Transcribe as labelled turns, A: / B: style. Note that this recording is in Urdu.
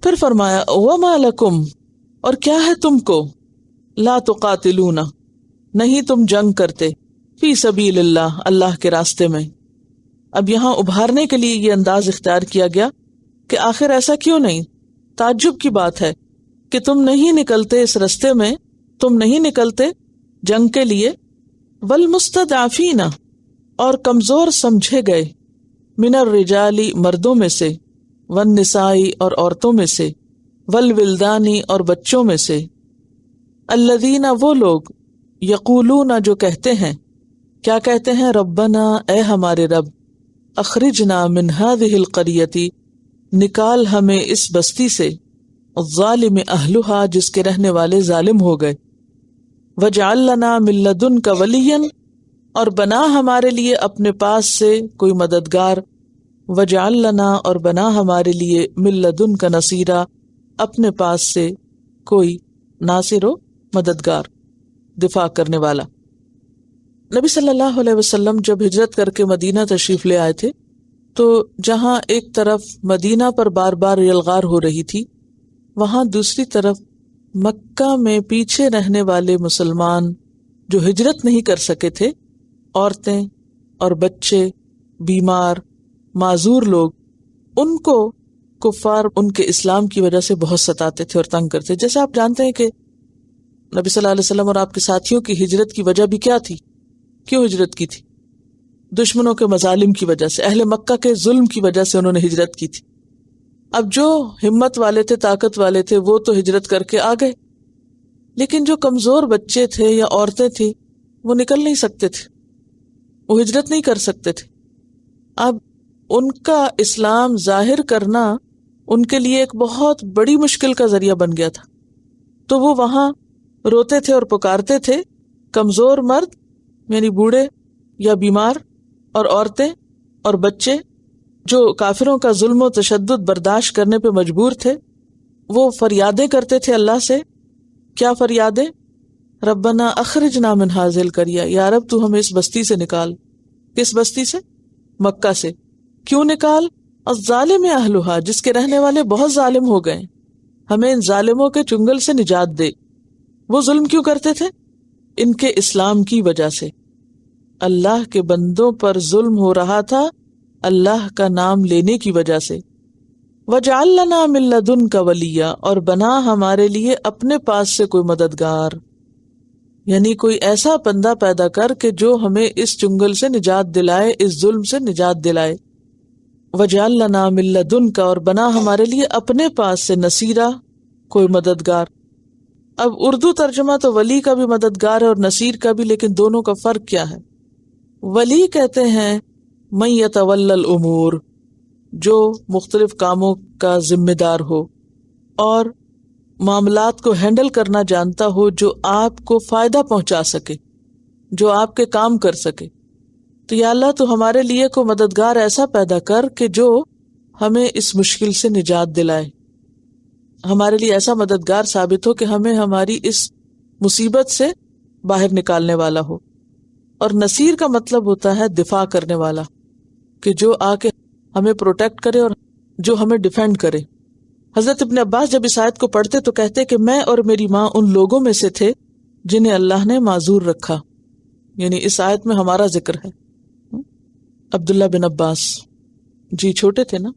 A: پھر فرمایا وما لکم، اور کیا ہے تم کو، لا تقاتلون، نہیں تم جنگ کرتے، فی سبیل اللہ، اللہ کے راستے میں۔ اب یہاں ابھارنے کے لیے یہ انداز اختیار کیا گیا کہ آخر ایسا کیوں نہیں؟ تعجب کی بات ہے کہ تم نہیں نکلتے اس راستے میں، تم نہیں نکلتے جنگ کے لیے۔ والمستضعفین، اور کمزور سمجھے گئے، من الرجال، مردوں میں سے، والنساء، اور عورتوں میں سے، والولدان، اور بچوں میں سے، الذین، وہ لوگ، یقولون، جو کہتے ہیں، کیا کہتے ہیں؟ ربنا، اے ہمارے رب، اخرجنا من هذه القریۃ، نکال ہمیں اس بستی سے، الظالم اہلھا، جس کے رہنے والے ظالم ہو گئے، وجعل لنا من لدنک ولیا، اور بنا ہمارے لیے اپنے پاس سے کوئی مددگار، وجعل لنا، اور بنا ہمارے لیے من لدنک نصیرا، اپنے پاس سے کوئی ناصر و مددگار، دفاع کرنے والا۔ نبی صلی اللہ علیہ وسلم جب ہجرت کر کے مدینہ تشریف لے آئے تھے تو جہاں ایک طرف مدینہ پر بار بار یلغار ہو رہی تھی، وہاں دوسری طرف مکہ میں پیچھے رہنے والے مسلمان جو ہجرت نہیں کر سکے تھے، عورتیں اور بچے، بیمار، معذور لوگ، ان کو کفار ان کے اسلام کی وجہ سے بہت ستاتے تھے اور تنگ کرتے۔ جیسے آپ جانتے ہیں کہ نبی صلی اللہ علیہ وسلم اور آپ کے ساتھیوں کی ہجرت کی وجہ بھی کیا تھی؟ کیوں ہجرت کی تھی؟ دشمنوں کے مظالم کی وجہ سے، اہل مکہ کے ظلم کی وجہ سے انہوں نے ہجرت کی تھی۔ اب جو ہمت والے تھے، طاقت والے تھے، وہ تو ہجرت کر کے آ گئے، لیکن جو کمزور بچے تھے یا عورتیں تھیں وہ نکل نہیں سکتے تھے، وہ ہجرت نہیں کر سکتے تھے۔ اب ان کا اسلام ظاہر کرنا ان کے لیے ایک بہت بڑی مشکل کا ذریعہ بن گیا تھا، تو وہ وہاں روتے تھے اور پکارتے تھے، کمزور مرد یعنی بوڑھے یا بیمار، اور عورتیں اور بچے جو کافروں کا ظلم و تشدد برداشت کرنے پہ مجبور تھے، وہ فریادیں کرتے تھے اللہ سے۔ کیا فریادیں؟ ربنا اخرجنا من هذه القریہ، یا رب تو ہمیں اس بستی سے نکال۔ کس بستی سے؟ مکہ سے۔ کیوں نکال؟ الظالم اہلھا، جس کے رہنے والے بہت ظالم ہو گئے، ہمیں ان ظالموں کے چنگل سے نجات دے۔ وہ ظلم کیوں کرتے تھے؟ ان کے اسلام کی وجہ سے۔ اللہ کے بندوں پر ظلم ہو رہا تھا اللہ کا نام لینے کی وجہ سے۔ وجعل لنا من لدنک ولیا، اور بنا ہمارے لیے اپنے پاس سے کوئی مددگار، یعنی کوئی ایسا بندہ پیدا کر کہ جو ہمیں اس چنگل سے نجات دلائے، اس ظلم سے نجات دلائے۔ وجعل لنا من لدنک، اور بنا ہمارے لیے اپنے پاس سے نصیرا، کوئی مددگار۔ اب اردو ترجمہ تو ولی کا بھی مددگار ہے اور نصیر کا بھی، لیکن دونوں کا فرق کیا ہے؟ ولی کہتے ہیں من یتولی الامور، جو مختلف کاموں کا ذمہ دار ہو اور معاملات کو ہینڈل کرنا جانتا ہو، جو آپ کو فائدہ پہنچا سکے، جو آپ کے کام کر سکے۔ تو یا اللہ تو ہمارے لیے کو مددگار ایسا پیدا کر کہ جو ہمیں اس مشکل سے نجات دلائے، ہمارے لیے ایسا مددگار ثابت ہو کہ ہمیں ہماری اس مصیبت سے باہر نکالنے والا ہو۔ اور نصیر کا مطلب ہوتا ہے دفاع کرنے والا، کہ جو آ کے ہمیں پروٹیکٹ کرے اور جو ہمیں ڈیفینڈ کرے۔ حضرت ابن عباس جب اس آیت کو پڑھتے تو کہتے کہ میں اور میری ماں ان لوگوں میں سے تھے جنہیں اللہ نے معذور رکھا، یعنی اس آیت میں ہمارا ذکر ہے۔ عبداللہ بن عباس جی چھوٹے تھے نا،